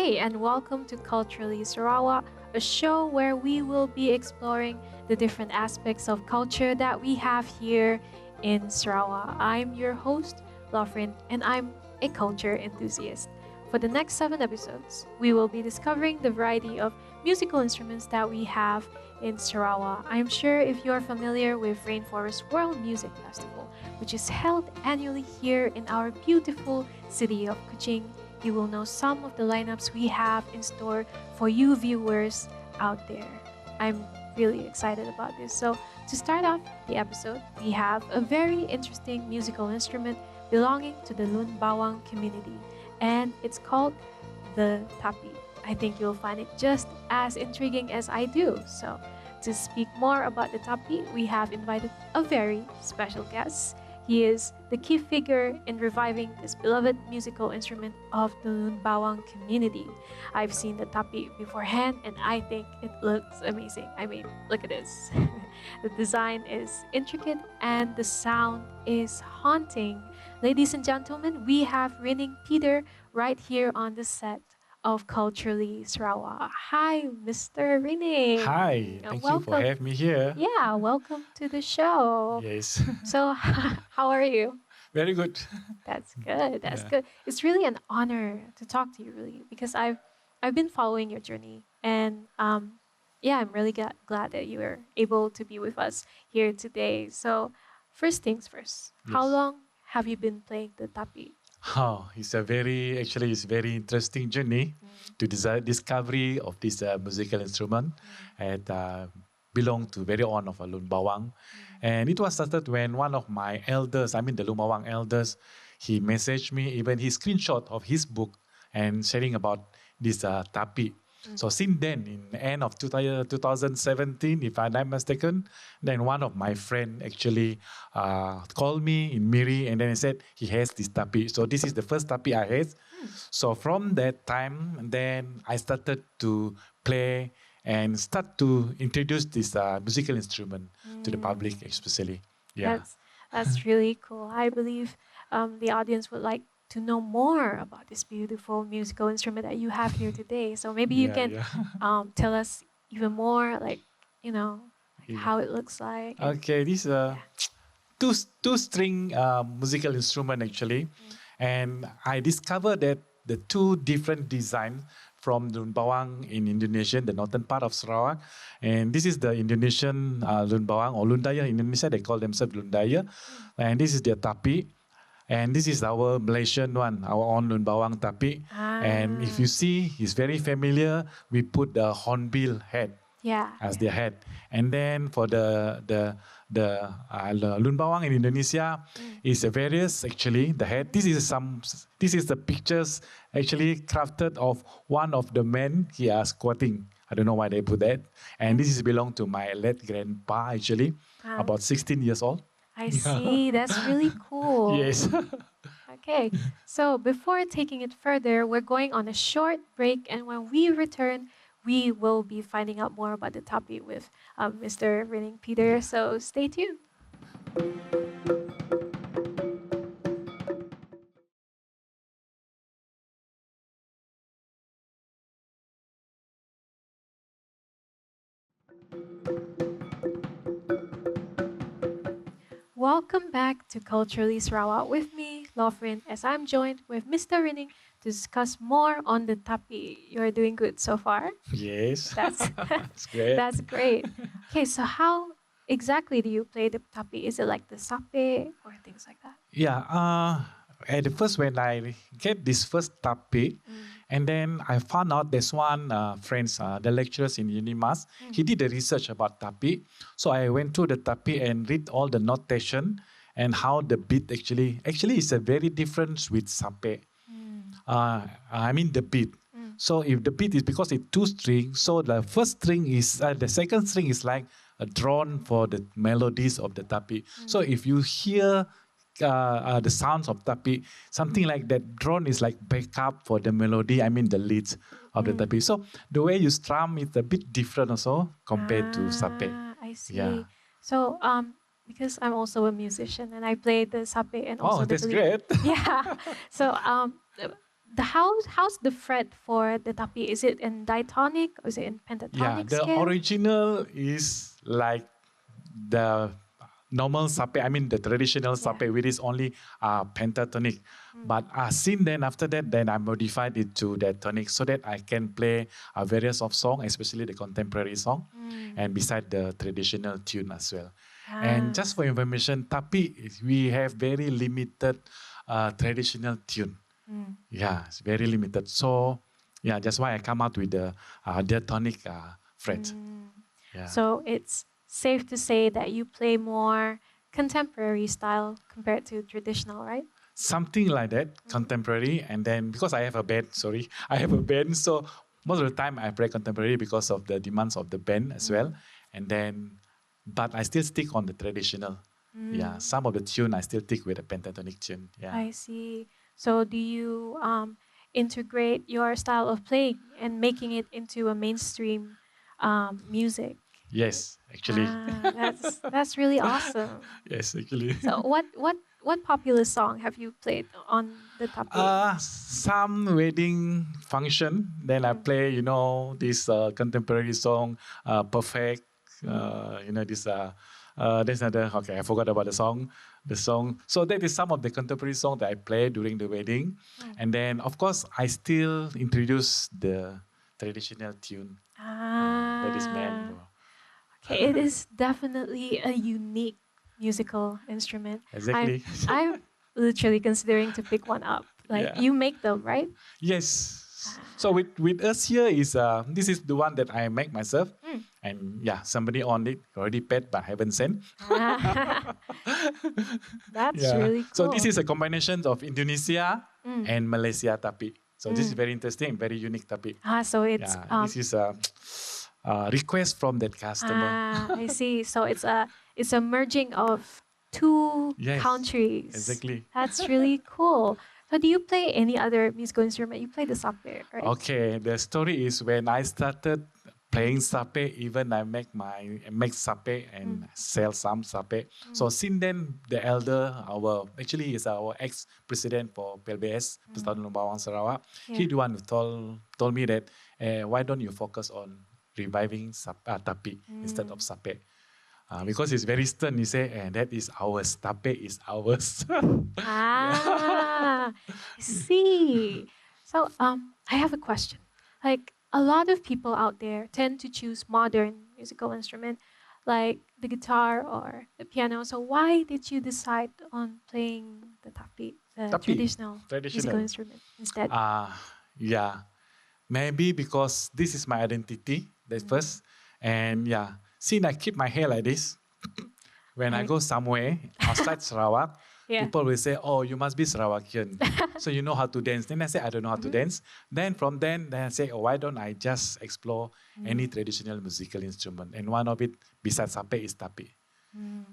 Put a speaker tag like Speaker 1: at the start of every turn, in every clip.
Speaker 1: Hey, and welcome to Culturally Sarawak, a show where we will be exploring the different aspects of culture that we have here in Sarawak. I'm your host, Lofrin, and I'm a culture enthusiast. For the next 7 episodes, we will be discovering the variety of musical instruments that we have in Sarawak. I'm sure if you're familiar with Rainforest World Music Festival, which is held annually here in our beautiful city of Kuching, you will know some of the lineups we have in store for you viewers out there. I'm really excited about this. So, to start off the episode, we have a very interesting musical instrument belonging to the Lun Bawang community, and it's called the tapi. I think you'll find it just as intriguing as I do. So, to speak more about the tapi, we have invited a very special guest. He is the key figure in reviving this beloved musical instrument of the Lun Bawang community. I've seen the tapi beforehand and I think it looks amazing. I mean, look at this. The design is intricate and the sound is haunting. Ladies and gentlemen, we have Rining Peter right here on the set of Culturally Sarawak. Hi, Mr. Rining.
Speaker 2: Hi, thank you for
Speaker 1: Welcome.
Speaker 2: having me here.
Speaker 1: Yeah, welcome to the show.
Speaker 2: Yes,
Speaker 1: So, how are you?
Speaker 2: very good.
Speaker 1: That's good. That's
Speaker 2: Yeah.
Speaker 1: good. It's really an honor to talk to you, really, because I've been following your journey, and yeah, I'm really glad that you were able to be with us here today. So, first things first. How
Speaker 2: Yes.
Speaker 1: long have you been playing the tapi?
Speaker 2: Oh, it's very interesting journey to discovery of this musical instrument and belong to very own of a Lun Bawang. And it was started when one of my elders, I mean the Lun Bawang elders, he messaged me, even he screenshot of his book and sharing about this tapi. So since then, in the end of 2017, if I'm not mistaken, then one of my friend actually called me in Miri and then he said he has this tapi. So this is the first tapi I had. So from that time, then I started to play and start to introduce this musical instrument to the public, especially. Yeah.
Speaker 1: That's really cool. I believe the audience would like to know more about this beautiful musical instrument that you have here today. So maybe you
Speaker 2: Yeah,
Speaker 1: can
Speaker 2: yeah.
Speaker 1: tell us even more, like
Speaker 2: Yeah.
Speaker 1: how it looks like. And,
Speaker 2: Okay, this
Speaker 1: yeah.
Speaker 2: two string musical instrument actually, and I discovered that the two different design from Lun Bawang in Indonesia, the northern part of Sarawak, and this is the Indonesian Lun Bawang or Lundaya in Indonesia. They call themselves Lundaya, and this is their tapi. And this is our Malaysian one, our own Lun Bawang tapi. And if you see, it's very familiar. We put the hornbill head
Speaker 1: Yeah.
Speaker 2: as their head. And then for the Lun Bawang in Indonesia is a various actually the head. This is the pictures actually crafted of one of the men he are squatting. I don't know why they put that. And this is belong to my late grandpa actually, about 16 years old.
Speaker 1: I see. That's really cool.
Speaker 2: Yes.
Speaker 1: Okay, so before taking it further, we're going on a short break, and when we return, we will be finding out more about the topic with Mr. Rining Peter. So stay tuned. Welcome back to Culturally Sarawak with me, Lofrin, as I'm joined with Mr. Rining to discuss more on the tapi. You're doing good so far.
Speaker 2: Yes.
Speaker 1: That's
Speaker 2: That's great.
Speaker 1: that's great. Okay, so how exactly do you play the tapi? Is it like the sape or things like that?
Speaker 2: Yeah, at the first when I get this first topic, and then I found out there's one friends, the lecturers in Unimas, he did the research about tapi. So I went through the tapi and read all the notation and how the beat actually is a very different with sape. I mean the beat. So if the beat is because it's two strings, so the first string is the second string is like a drone for the melodies of the tapi. So if you hear the sounds of tapi, something like that drone is like backup for the melody. I mean the leads of the tapi. So the way you strum is a bit different also compared to sape.
Speaker 1: I see.
Speaker 2: Yeah.
Speaker 1: So because I'm also a musician and I play the sape and also
Speaker 2: Oh,
Speaker 1: the
Speaker 2: that's
Speaker 1: belikan.
Speaker 2: great.
Speaker 1: Yeah. So how's the fret for the tapi? Is it in diatonic or is it in
Speaker 2: Yeah,
Speaker 1: pentatonic
Speaker 2: the
Speaker 1: scale?
Speaker 2: original is like the normal sape, I mean the traditional
Speaker 1: Yeah.
Speaker 2: sape, which is only pentatonic. But since then, after that, then I modified it to diatonic so that I can play various of song, especially the contemporary song, and beside the traditional tune as well. And just for information, tapi we have very limited traditional tune. Yeah, it's very limited. So yeah, that's why I come out with the diatonic fret. Yeah.
Speaker 1: So it's safe to say that you play more contemporary style compared to traditional, right?
Speaker 2: Something like that, contemporary. And then because I have a band, I have a band. So most of the time I play contemporary because of the demands of the band as well. And then, but I still stick on the traditional. Yeah, some of the tune I still stick with the pentatonic tune. Yeah.
Speaker 1: I see. So do you integrate your style of playing and making it into a mainstream music?
Speaker 2: Yes, actually.
Speaker 1: That's really awesome.
Speaker 2: Yes, actually.
Speaker 1: So what popular song have you played on the tapi?
Speaker 2: Some wedding function. Then I play, this contemporary song, "Perfect." This. There's another. Okay, I forgot about the song. The song. So that is some of the contemporary song that I play during the wedding, and then of course I still introduce the traditional tune. That is meant for.
Speaker 1: Okay, it is definitely a unique musical instrument.
Speaker 2: Exactly.
Speaker 1: I'm literally considering to pick one up. Like
Speaker 2: Yeah.
Speaker 1: you make them, right?
Speaker 2: Yes. So with us here is this is the one that I make myself, and yeah, somebody on it already paid but haven't sent.
Speaker 1: That's
Speaker 2: Yeah.
Speaker 1: really cool.
Speaker 2: So this is a combination of Indonesia and Malaysia tapi. So this is very interesting, very unique tapi.
Speaker 1: So it's
Speaker 2: Yeah, this is a request from that customer.
Speaker 1: I see. So it's a merging of two
Speaker 2: Yes,
Speaker 1: countries.
Speaker 2: exactly.
Speaker 1: That's really cool. So do you play any other musical instrument? You play the sape, right?
Speaker 2: Okay, the story is when I started playing sape, even I make sape and sell some sape. So since then, the elder, actually is our ex-president for PLBS, Persatuan Bawang Sarawak, he the one who told me that why don't you focus on reviving tapi instead of sape. Because it's very stern, he say, that is ours. Tape is ours.
Speaker 1: I see. So, I have a question. Like a lot of people out there tend to choose modern musical instrument, like the guitar or the piano. So, why did you decide on playing the tapi, the
Speaker 2: Tapi,
Speaker 1: traditional musical
Speaker 2: traditional.
Speaker 1: instrument instead?
Speaker 2: Yeah, maybe because this is my identity. That's first, and yeah, since I keep my hair like this, when I
Speaker 1: And-
Speaker 2: go somewhere outside Sarawak,
Speaker 1: Yeah.
Speaker 2: people will say, "Oh, you must be Sarawakian, so you know how to dance." Then I say, "I don't know how to dance." Then from then I say, "Oh, why don't I just explore any traditional musical instrument?" And one of it, besides sape, is tapi.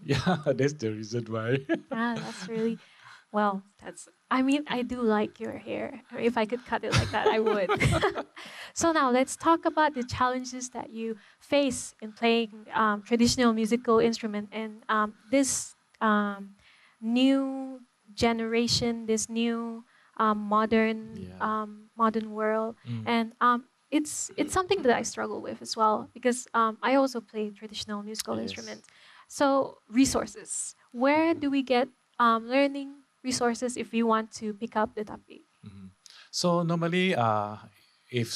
Speaker 2: Yeah, that's the reason why.
Speaker 1: That's really well. I mean, I do like your hair. If I could cut it like that, I would. So now let's talk about the challenges that you face in playing traditional musical instrument and this new generation, this new modern
Speaker 2: Yeah.
Speaker 1: modern world, and it's something that I struggle with as well because I also play traditional musical
Speaker 2: Yes.
Speaker 1: instruments. So resources, where do we get learning resources if we want to pick up the tapi?
Speaker 2: So normally, if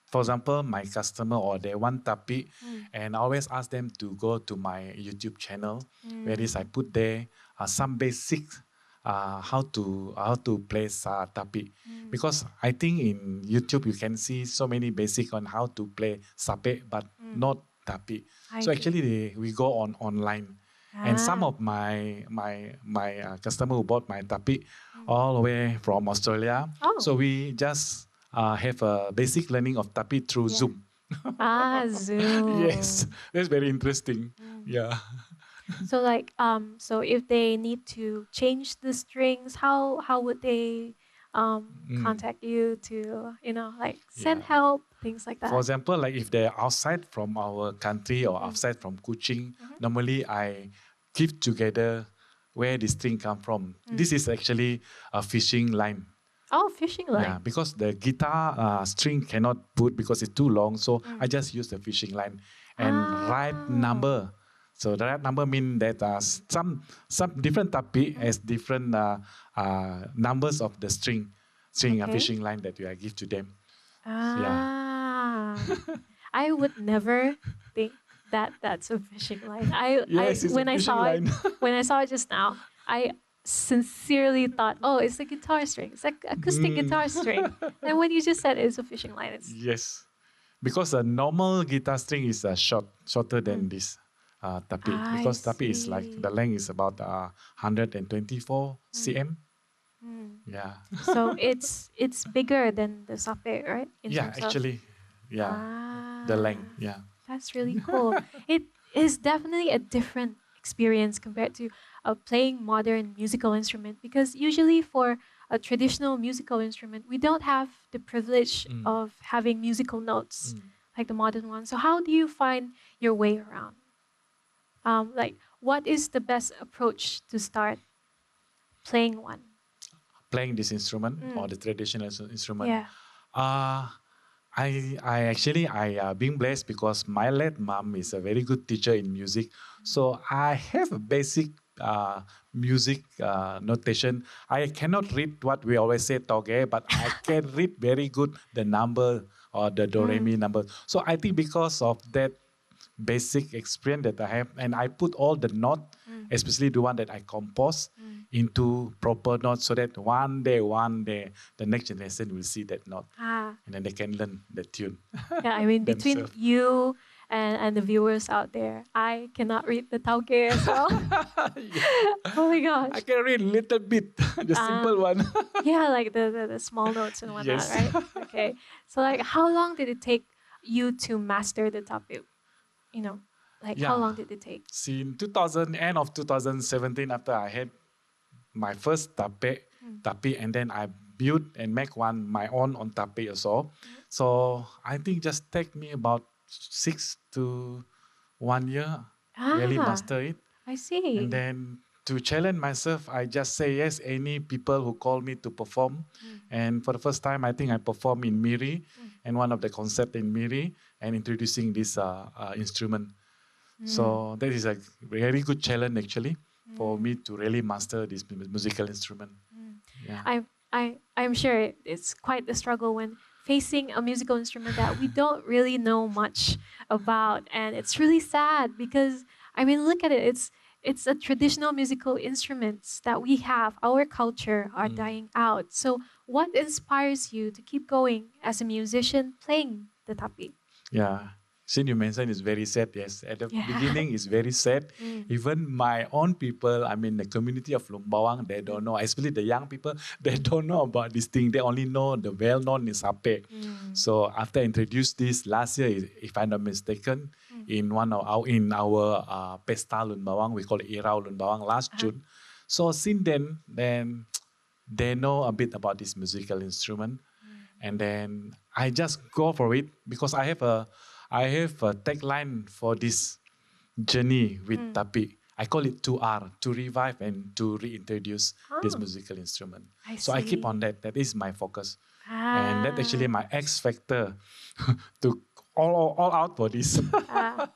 Speaker 2: for example my customer or they want tapi, and I always ask them to go to my YouTube channel, where is I put there some basics how to play tapi, because I think in YouTube you can see so many basic on how to play sape, but not tapi.
Speaker 1: I
Speaker 2: So
Speaker 1: see.
Speaker 2: actually we go online. And some of my customer who bought my tapi all the way from Australia.
Speaker 1: Oh.
Speaker 2: So we just have a basic learning of tapi through
Speaker 1: Yeah.
Speaker 2: Zoom.
Speaker 1: Zoom.
Speaker 2: Yes, that's very interesting. Yeah.
Speaker 1: So like so if they need to change the strings, how would they contact you to like send
Speaker 2: Yeah.
Speaker 1: help, things like that?
Speaker 2: For example, like if they're outside from our country or outside from Kuching, normally I keep together where the string come from. This is actually a fishing line.
Speaker 1: Oh, fishing
Speaker 2: Yeah,
Speaker 1: line.
Speaker 2: because the guitar string cannot put because it's too long, so I just use the fishing line and right
Speaker 1: Ah.
Speaker 2: number. So the right number mean that some different tapi has different numbers of the string
Speaker 1: Okay.
Speaker 2: fishing line that you give to them. Yeah.
Speaker 1: Ah. I would never think that that's a fishing line.
Speaker 2: Yes, it's a
Speaker 1: When I
Speaker 2: fishing
Speaker 1: saw it,
Speaker 2: line.
Speaker 1: when I saw it just now, I sincerely thought, oh, it's a guitar string. It's like acoustic guitar string. And when you just said it's a fishing line, it's
Speaker 2: Yes, because a normal guitar string is shorter than
Speaker 1: mm,
Speaker 2: this tapi.
Speaker 1: I
Speaker 2: Because tapi is like the
Speaker 1: see.
Speaker 2: length is about 124
Speaker 1: Mm,
Speaker 2: cm.
Speaker 1: mm.
Speaker 2: Yeah.
Speaker 1: So it's bigger than the sape, right? In
Speaker 2: Yeah,
Speaker 1: terms of
Speaker 2: actually, yeah, the length.
Speaker 1: ah,
Speaker 2: Yeah.
Speaker 1: that's really cool. It is definitely a different experience compared to playing modern musical instrument because usually for a traditional musical instrument, we don't have the privilege
Speaker 2: Mm,
Speaker 1: of having musical notes
Speaker 2: mm.
Speaker 1: like the modern one. So how do you find your way around? Like what is the best approach to start playing one?
Speaker 2: Playing this instrument or
Speaker 1: Mm,
Speaker 2: the traditional instrument.
Speaker 1: yeah.
Speaker 2: Uh, I being blessed because my late mom is a very good teacher in music. So I have a basic music notation. I cannot read what we always say toge, but I can read very good the number or the do re
Speaker 1: Mm,
Speaker 2: mi number. So I think because of that basic experience that I have, and I put all the note,
Speaker 1: mm,
Speaker 2: especially the one that I compose,
Speaker 1: mm.
Speaker 2: into proper notes, so that one day, the next generation will see that note,
Speaker 1: Ah.
Speaker 2: and then they can learn the tune
Speaker 1: Yeah, I mean, between
Speaker 2: themselves.
Speaker 1: you and the viewers out there, I cannot read the tauke as well.
Speaker 2: Yeah.
Speaker 1: Oh my
Speaker 2: I
Speaker 1: gosh.
Speaker 2: can read a little bit, the simple
Speaker 1: Um,
Speaker 2: one.
Speaker 1: yeah, like the small notes and whatnot,
Speaker 2: Yes.
Speaker 1: right? Okay. So like how long did it take you to master the topic? You know, like how
Speaker 2: Yeah.
Speaker 1: long did it take?
Speaker 2: See, in 2000, end of 2017, after I had my first
Speaker 1: Mm.
Speaker 2: tape, and then I built and make one my own on tape also.
Speaker 1: Mhm.
Speaker 2: So I think just take me about 6 to 1 year, really
Speaker 1: Ah,
Speaker 2: master it.
Speaker 1: I
Speaker 2: And
Speaker 1: see.
Speaker 2: then to challenge myself, I just say yes, any people who call me to perform.
Speaker 1: Mm.
Speaker 2: And for the first time, I think I performed in Miri
Speaker 1: Mm.
Speaker 2: and one of the concept in Miri and introducing this instrument.
Speaker 1: Mm.
Speaker 2: So that is a very good challenge actually for
Speaker 1: Mm.
Speaker 2: me to really master this musical instrument.
Speaker 1: Mm.
Speaker 2: Yeah.
Speaker 1: I'm sure it's quite the struggle when facing a musical instrument that we don't really know much about, and it's really sad because I mean, look at it. It's a traditional musical instruments that we have. Our culture are
Speaker 2: Mm.
Speaker 1: dying out. So, what inspires you to keep going as a musician playing the tapi?
Speaker 2: Yeah. Since you mentioned it's very sad, yes. At the
Speaker 1: Yeah.
Speaker 2: beginning, it's very sad.
Speaker 1: Mm,
Speaker 2: Even my own people, I mean, the community of Lumbawang, they don't
Speaker 1: mm,
Speaker 2: know, especially the young people, they don't know about this thing. They only know the well-known is Sape.
Speaker 1: mm,
Speaker 2: So after I introduced this last year, if I'm not mistaken,
Speaker 1: mm.
Speaker 2: in our Pesta Lumbawang, we call it Irau Lumbawang last
Speaker 1: Uh-huh.
Speaker 2: June. So since then they know a bit about this musical instrument,
Speaker 1: Mm,
Speaker 2: and then I just go for it because I have a tagline for this journey with
Speaker 1: mm.
Speaker 2: tapi. I call it 2R, to revive and to reintroduce this
Speaker 1: Oh,
Speaker 2: musical instrument.
Speaker 1: I
Speaker 2: So I keep on
Speaker 1: see.
Speaker 2: that. That is my focus, and that actually
Speaker 1: Ah,
Speaker 2: my X factor to all out for this.
Speaker 1: ah.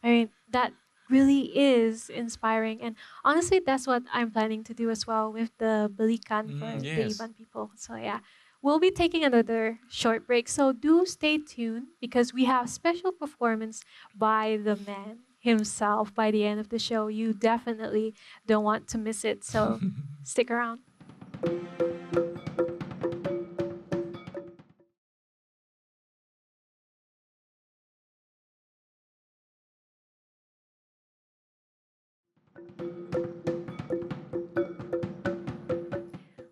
Speaker 1: I mean, that really is inspiring. And honestly, that's what I'm planning to do as well with the Belikan for the
Speaker 2: Yes.
Speaker 1: Iban people. So, yeah, we'll be taking another short break. So, do stay tuned because we have special performance by the man himself by the end of the show. You definitely don't want to miss it. So, stick around.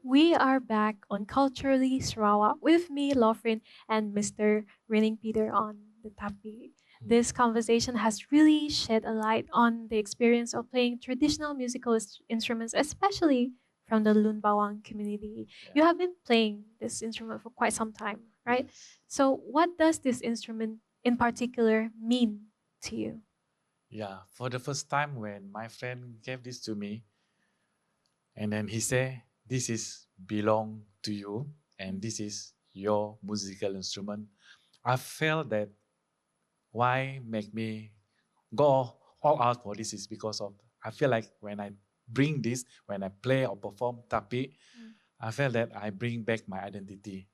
Speaker 1: We are back on Culturally Sarawak with me, Lofrin, and Mr. Rining Peter on the topic. This conversation has really shed a light on the experience of playing traditional musical instruments, especially from the Lunbawang community. You
Speaker 2: Yeah.
Speaker 1: have been playing this instrument for quite some time, right?
Speaker 2: Yes.
Speaker 1: So, what does this instrument in particular mean to you?
Speaker 2: Yeah. For the first time when my friend gave this to me, and then he said, "This is belong to you, and this is your musical instrument, I felt that why make me go all out for this is because of I feel like when I bring this, when I play or perform tapi, I felt that I bring back my identity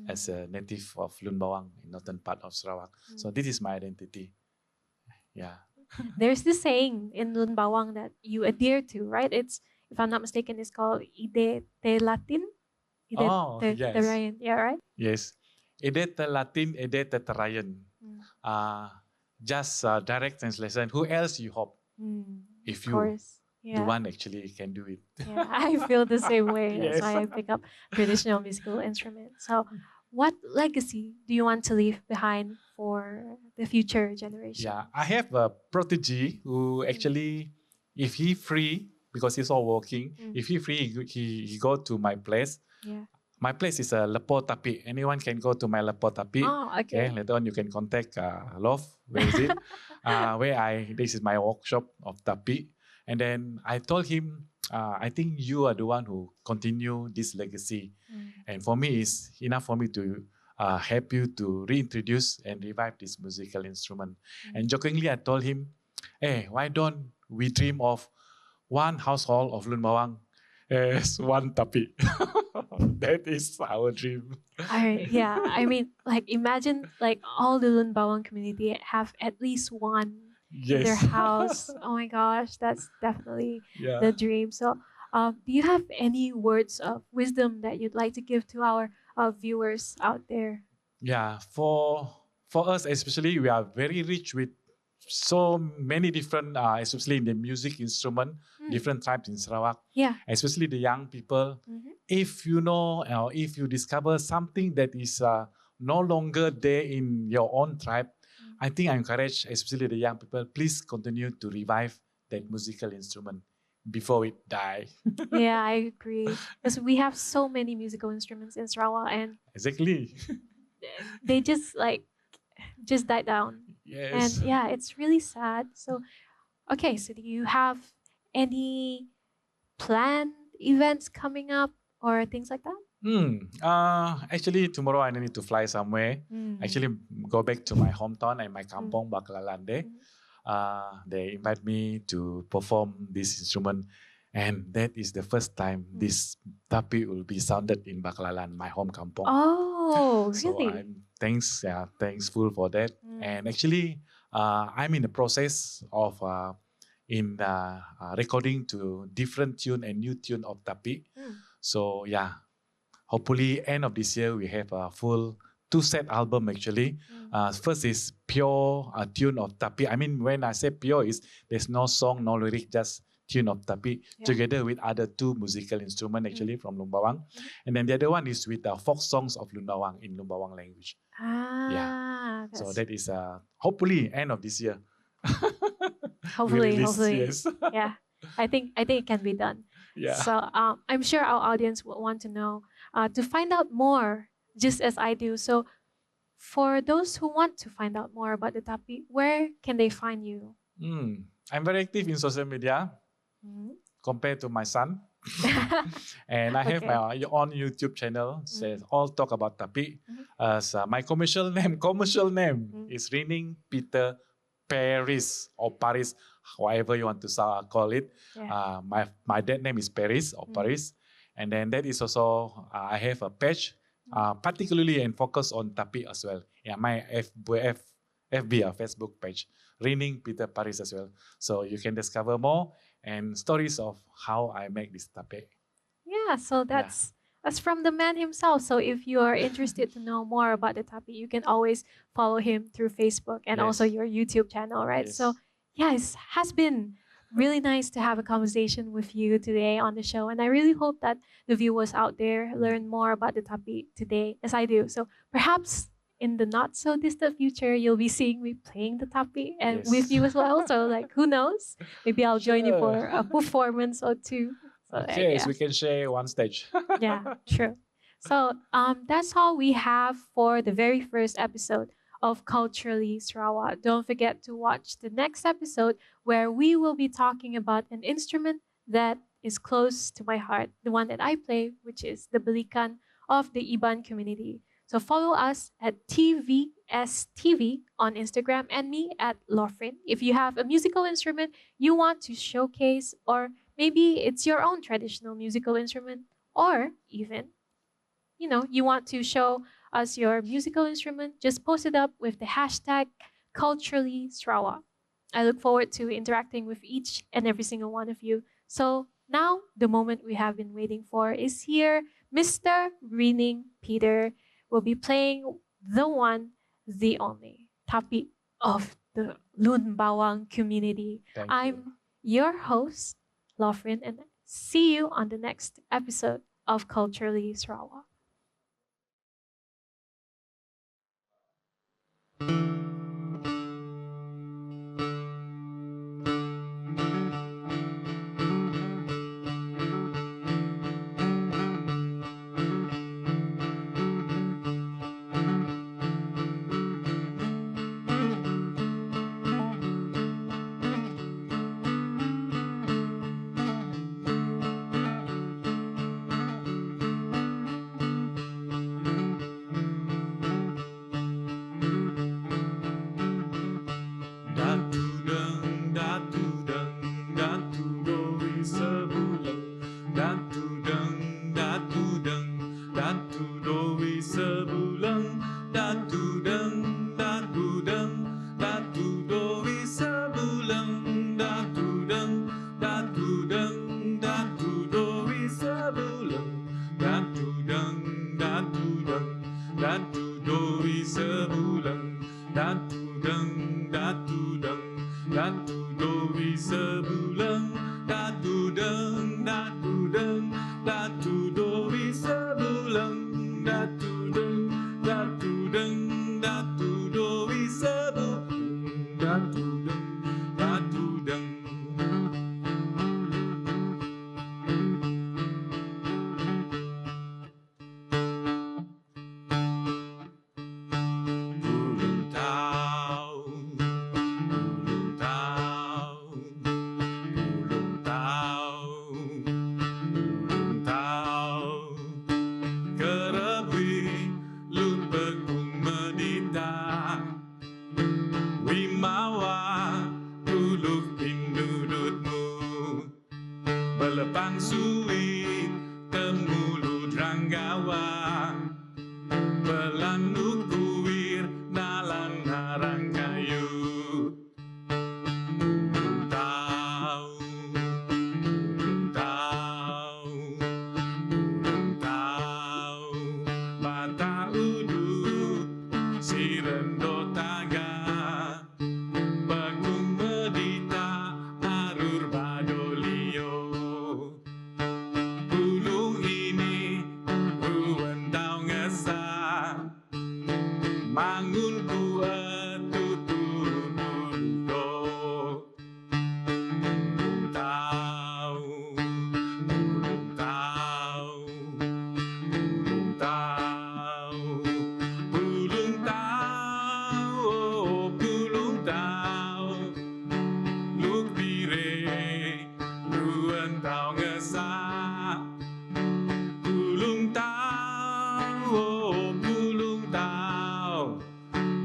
Speaker 2: as a native of Lun Bawang in northern part of Sarawak. So this is my identity. Yeah.
Speaker 1: There's this saying in Lun Bawang that you adhere to, right? It's, if I'm not mistaken, it's called Ide te Latin. Ide
Speaker 2: Oh,
Speaker 1: te
Speaker 2: yes.
Speaker 1: Ryan. Yeah, right?
Speaker 2: Yes. Ede te Latin, ede te terayan. Just direct translation. Who else you hope? If
Speaker 1: Of
Speaker 2: you,
Speaker 1: course.
Speaker 2: the
Speaker 1: Yeah.
Speaker 2: one actually can do it.
Speaker 1: Yeah, I feel the same way. That's
Speaker 2: Yes.
Speaker 1: why I pick up traditional musical instruments. So, what legacy do you want to leave behind for the future generation?
Speaker 2: Yeah, I have a protege who actually, if he free, because he's all working, if he free, he go to my place.
Speaker 1: Yeah.
Speaker 2: My place is a Lepo Tapi. Anyone can go to my Lepo Tapi.
Speaker 1: Oh, okay.
Speaker 2: Later on, you can contact Love. Where is it? This is my workshop of Tapi. And then I told him, I think you are the one who continue this legacy. And for me, it's enough for me to help you to reintroduce and revive this musical instrument. And jokingly, I told him, hey, why don't we dream of one household of Lun Bawang as one tapi? That is our dream.
Speaker 1: Yeah, I mean, like, imagine like all the Lun Bawang community have at least one in their
Speaker 2: Yes.
Speaker 1: house. Oh my gosh, that's definitely
Speaker 2: Yeah.
Speaker 1: the dream. So, do you have any words of wisdom that you'd like to give to our viewers out there?
Speaker 2: Yeah, for us especially, we are very rich with so many different, especially in the music instrument, different types in Sarawak.
Speaker 1: Yeah.
Speaker 2: Especially the young people. If you know or if you discover something that is no longer there in your own tribe, I think I encourage, especially the young people, please continue to revive that musical instrument before it die.
Speaker 1: Yeah, I agree. Because we have so many musical instruments in Sarawak, and
Speaker 2: Exactly.
Speaker 1: they just died down.
Speaker 2: Yes.
Speaker 1: And yeah, it's really sad. So, okay, so do you have any planned events coming up or things like that?
Speaker 2: Actually, tomorrow I need to fly somewhere. Actually, go back to my hometown and my kampong, Bakalalande. They invite me to perform this instrument. And that is the first time this tapi will be sounded in Baclalan, my home kampong.
Speaker 1: Oh,
Speaker 2: So
Speaker 1: really?
Speaker 2: I'm thankful for that. And actually, I'm in the process of recording to different tune and new tune of tapi. So yeah, hopefully end of this year we have a full 2-set album actually. First is pure tune of tapi. I mean, when I say pure, is there's no song, no lyric, just tune of tapi together with other 2 musical instruments actually from Lun Bawang. And then the other one is with the folk songs of Lun Bawang in Lun Bawang language. So that is hopefully end of this year.
Speaker 1: Hopefully.
Speaker 2: Yes.
Speaker 1: Yeah, I think it can be done.
Speaker 2: Yeah.
Speaker 1: So I'm sure our audience will want to know to find out more, just as I do. So for those who want to find out more about the tapi, where can they find you?
Speaker 2: I'm very active in social media compared to my son. And I have my own YouTube channel, says all talk about tapi. My commercial name is Rining Peter Paris or Paris, however you want to call it. My dad name is Paris or Paris. And then that is also, I have a page, particularly and focus on tapi as well. Yeah, my FB, Facebook page, Rining Peter Paris as well. So you can discover more and stories of how I make this tapi.
Speaker 1: Yeah, so that's from the man himself. So if you are interested to know more about the tapi, you can always follow him through Facebook and also your YouTube channel, right?
Speaker 2: Yes.
Speaker 1: So yeah, it has been really nice to have a conversation with you today on the show. And I really hope that the viewers out there learn more about the tapi today, as I do. So perhaps in the not so distant future, you'll be seeing me playing the tapi and with you as well. So like, who knows? Maybe I'll join you for a performance or 2. So,
Speaker 2: Yes, we can share one stage.
Speaker 1: Yeah, true. So that's all we have for the very first episode of Culturally Sarawak. Don't forget to watch the next episode where we will be talking about an instrument that is close to my heart, the one that I play, which is the Belikan of the Iban community. So follow us at TVSTV on Instagram and me at Lofrin. If you have a musical instrument you want to showcase, or maybe it's your own traditional musical instrument, or even you want to show us your musical instrument, just post it up with the hashtag culturally Sarawak. I look forward to interacting with each and every single one of you. So now the moment we have been waiting for is here. Mr. Rining Peter will be playing the one, the only topic of the Lun Bawang community.
Speaker 2: Thank you.
Speaker 1: I'm your host, Lofrin, and see you on the next episode of Culturally Sarawak.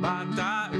Speaker 3: Bata